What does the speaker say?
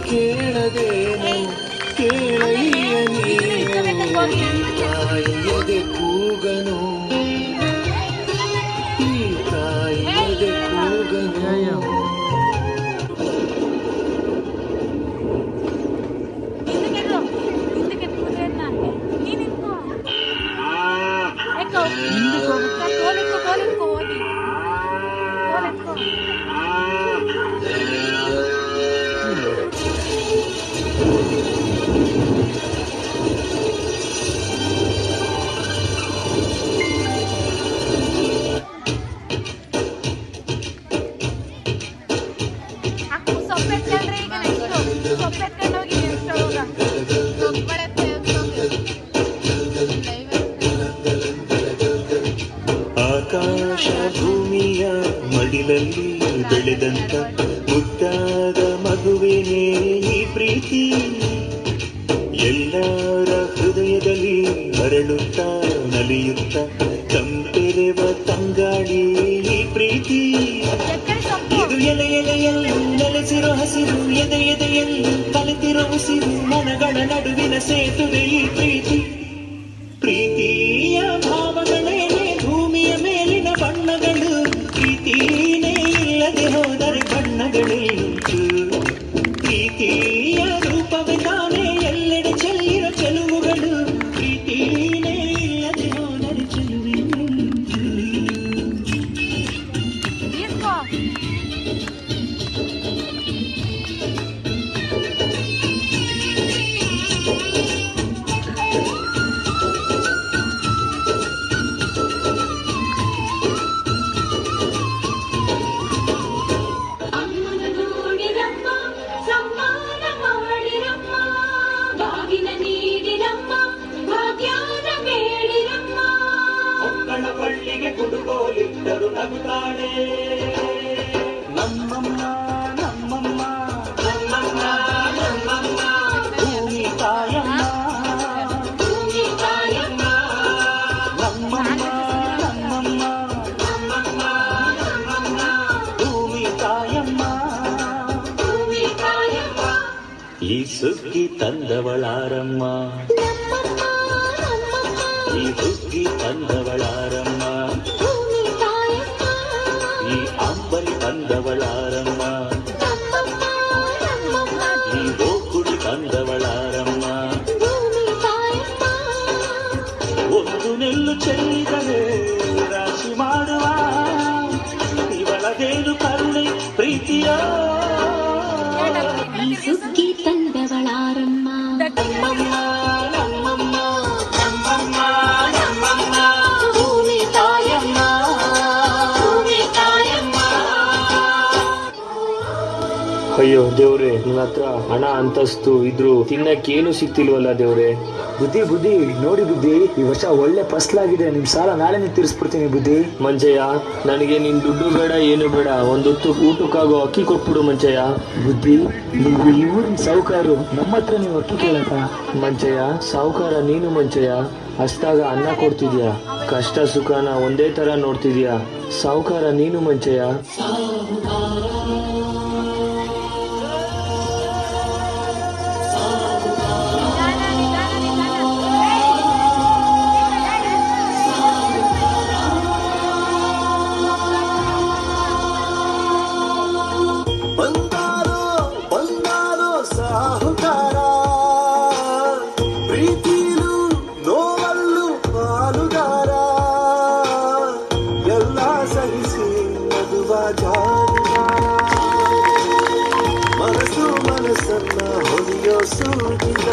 ಕೇಳದೇನು ಕೇಳಯ್ಯ ತಾಯಿಯದೆ ಕೂಗನು ಈ ತಾಯಿಯದೆ ಕೂಗನು ಆಕಾಶ ಭೂಮಿಯ ಮಡಿಲಲ್ಲಿ ಬೆಳೆದಂತ ಮುದ್ದಾದ ಮಗುವೇನೇ ಈ ಪ್ರೀತಿ ಎಲ್ಲರ ಹೃದಯದಲ್ಲಿ ಅರಳುತ್ತಾ ನಲಿಯುತ್ತ ತಂಪೆರೆವ ತಂಗಾಳಿ ಈ ಪ್ರೀತಿ ಇದು ಎಲೆ ಎಲೆಯಲ್ಲೂ ನೆಲೆಸಿರೋ ಹಸಿರು ಎದೆ ಎದೆಯಲ್ಲೂ ಕಲಿತಿರೋ ಉಸಿರು ಮನಗಳ ನಡುವಿನ ಸೇತುವೆ ಈ ಪ್ರೀತಿ ಪ್ರೀತಿಯ ಭಾವಗಳೇನೆ ಭೂಮಿಯ ಮೇಲಿನ ಬಣ್ಣಗಳು ಪ್ರೀತಿನೇ ಇಲ್ಲದೆ ಹೋದರೆ ಬಣ್ಣಗಳೆಲ್ಲುಂಟು ಪ್ರೀತಿಯ ರೂಪವೇ ತಾನೇ ಎಲ್ಲೆಡೆ ಚೆಲ್ಲಿರೋ ಚೆಲುವುಗಳು ಪ್ರೀತಿನೇ ಇಲ್ಲದೆ ಹೋದರೆ ಚೆಲುವೆಲ್ಲುಂಟು ಪಳ್ಳಿಗೆ ಕುಡುಗೋಲಿಟ್ಟರು ನಗುತ್ತಾಳೆ ನಮ್ಮಮ್ಮ ನಮ್ಮಮ್ಮ ನಮ್ಮಮ್ಮ ನಮ್ಮಮ್ಮ ಭೂಮಿ ತಾಯಮ್ಮ ಭೂಮಿ ತಾಯಮ್ಮ ನಮ್ಮಮ್ಮ ನಮ್ಮಮ್ಮ ನಮ್ಮಮ್ಮ ನಮ್ಮಮ್ಮ ಭೂಮಿ ತಾಯಮ್ಮ ಭೂಮಿ ತಾಯಮ್ಮ ಈ ಸುಗ್ಗಿ ತಂದವಳಾರಮ್ಮ ಈ ಹುಗ್ಗಿ ತಂದವಳಾರಮ್ಮ ಈ ಅಂಬಲಿ ತಂದವಳಾರಮ್ಮ ಈ ಗೋಕುಡಿ ತಂದವಳಾರಮ್ಮ ಒಂದು ನೆಲ್ಲು ಚೆಲ್ಲಿದರೆ ರಾಶಿ ಮಾಡುವ ಇವಳದೇನು ಕರುಣೆ ಪ್ರೀತಿಯ ಈ ಸುಗ್ಗಿ ತಂದವಳಾರಮ್ಮ ಅಯ್ಯೋ ದೇವ್ರೆ, ನಿನ್ನ ಹತ್ರ ಹಣ ಅಂತಸ್ತು ಇದ್ರು ತಿನ್ನಕ್ಕೇನು ಸಿಕ್ತಿಲ್ವಲ್ಲ ದೇವ್ರೆ. ಬುದ್ಧಿ ಬುದ್ಧಿ ನೋಡಿ ಬುದ್ಧಿ, ಈ ವರ್ಷ ಒಳ್ಳೆ ಫಸ್ಲಾಗಿದೆ. ನಿಮ್ ಸಾಲ ನಾಳೆನೇ ತೀರಿಸ್ಬಿಡ್ತೀನಿ ಬುದ್ಧಿ. ಮಂಚಯ್ಯ, ನನಗೆ ನಿನ್ ದುಡ್ಡು ಬೇಡ ಏನು ಬೇಡ, ಒಂದೊತ್ತು ಊಟಕ್ಕಾಗೋ ಅಕ್ಕಿ ಕೊಟ್ಬಿಡು ಮಂಚಯ್ಯ. ಬುದ್ಧಿ, ನೀವು ಈ ಊರಿನ ಸಾಹುಕಾರು, ನಮ್ಮ ಹತ್ರ ನೀವು ಅಕ್ಕಿ ಕೇಳಕ? ಮಂಚಯ್ಯ, ಸಾಹುಕಾರ ನೀನು ಮಂಚಯ್ಯ. ಹಸ್ದಾಗ ಅನ್ನ ಕೊಡ್ತಿದ್ಯಾ, ಕಷ್ಟ ಸುಖನ ಒಂದೇ ತರ ನೋಡ್ತಿದ್ಯಾ. ಸಾಹುಕಾರ ನೀನು ಮಂಚಯ್ಯ. ಮನಸ್ಸನ್ನ ಹೊಲಿಯೋ ಸೂಜಿನ